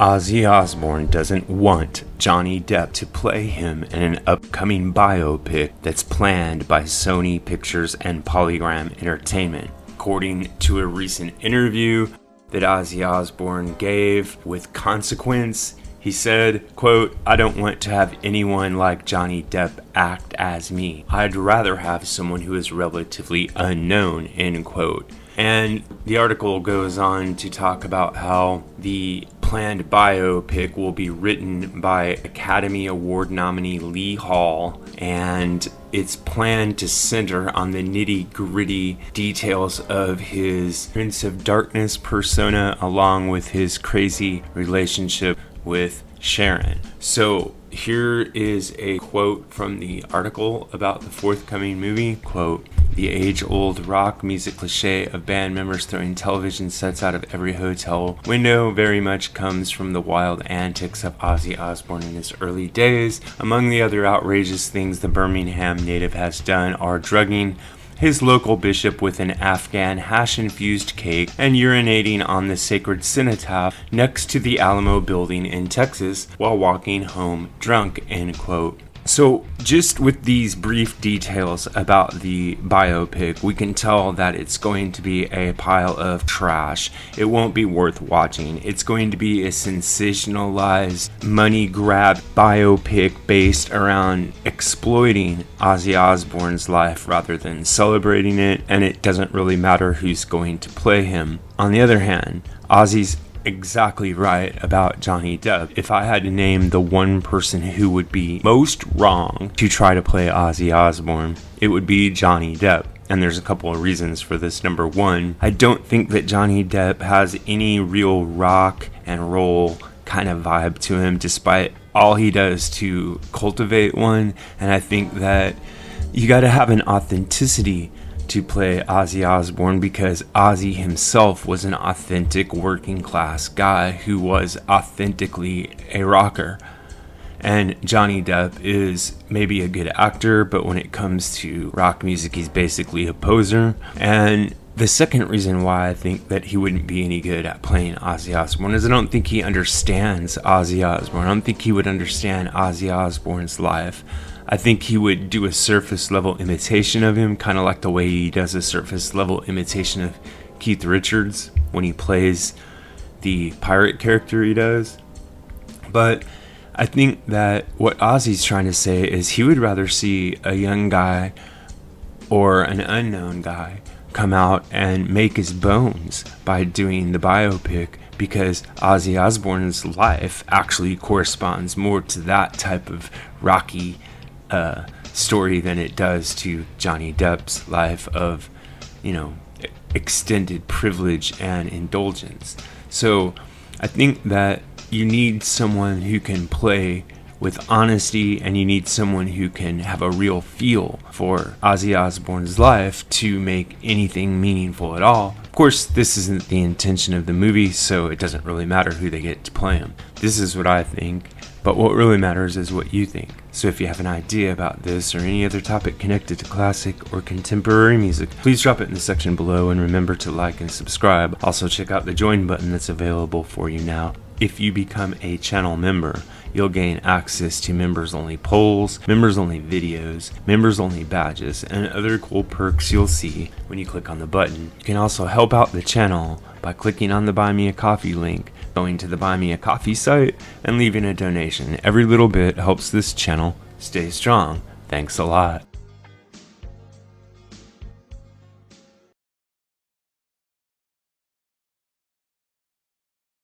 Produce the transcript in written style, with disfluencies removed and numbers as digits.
Ozzy Osbourne doesn't want Johnny Depp to play him in an upcoming biopic that's planned by Sony Pictures and Polygram Entertainment. According to a recent interview that Ozzy Osbourne gave with Consequence, he said, quote, "I don't want to have anyone like Johnny Depp act as me. I'd rather have someone who is relatively unknown," end quote. And the article goes on to talk about how the planned biopic will be written by Academy Award nominee Lee Hall, and it's planned to center on the nitty-gritty details of his Prince of Darkness persona along with his crazy relationship with Sharon. So here is a quote from the article about the forthcoming movie. Quote, "The age-old rock music cliche of band members throwing television sets out of every hotel window very much comes from the wild antics of Ozzy Osbourne in his early days. Among the other outrageous things the Birmingham native has done are drugging his local bishop with an Afghan hash-infused cake and urinating on the sacred cenotaph next to the Alamo building in Texas while walking home drunk," end quote. So just with these brief details about the biopic, we can tell that it's going to be a pile of trash. It won't be worth watching. It's going to be a sensationalized money grab biopic based around exploiting Ozzy Osbourne's life rather than celebrating it, and it doesn't really matter who's going to play him. On the other hand, Ozzy's exactly right about Johnny Depp. If I had to name the one person who would be most wrong to try to play Ozzy Osbourne, it would be Johnny Depp. And there's a couple of reasons for this. Number one, I don't think that Johnny Depp has any real rock and roll kind of vibe to him, despite all he does to cultivate one. And I think that you got to have an authenticity to play Ozzy Osbourne, because Ozzy himself was an authentic working class guy who was authentically a rocker. And Johnny Depp is maybe a good actor, but when it comes to rock music, he's basically a poser. And the second reason why I think that he wouldn't be any good at playing Ozzy Osbourne is I don't think he understands Ozzy Osbourne. I don't think he would understand Ozzy Osbourne's life. I think he would do a surface level imitation of him, kind of like the way he does a surface level imitation of Keith Richards when he plays the pirate character he does. But I think that what Ozzy's trying to say is he would rather see a young guy or an unknown guy come out and make his bones by doing the biopic, because Ozzy Osbourne's life actually corresponds more to that type of rocky story than it does to Johnny Depp's life of, extended privilege and indulgence. So I think that you need someone who can play with honesty, and you need someone who can have a real feel for Ozzy Osbourne's life to make anything meaningful at all. Of course, this isn't the intention of the movie, so it doesn't really matter who they get to play him. This is what I think, but what really matters is what you think. So if you have an idea about this or any other topic connected to classic or contemporary music, please drop it in the section below, and remember to like and subscribe. Also check out the join button that's available for you now. If you become a channel member, you'll gain access to members-only polls, members-only videos, members-only badges, and other cool perks you'll see when you click on the button. You can also help out the channel by clicking on the Buy Me a Coffee link, going to the Buy Me a Coffee site, and leaving a donation. Every little bit helps this channel stay strong. Thanks a lot.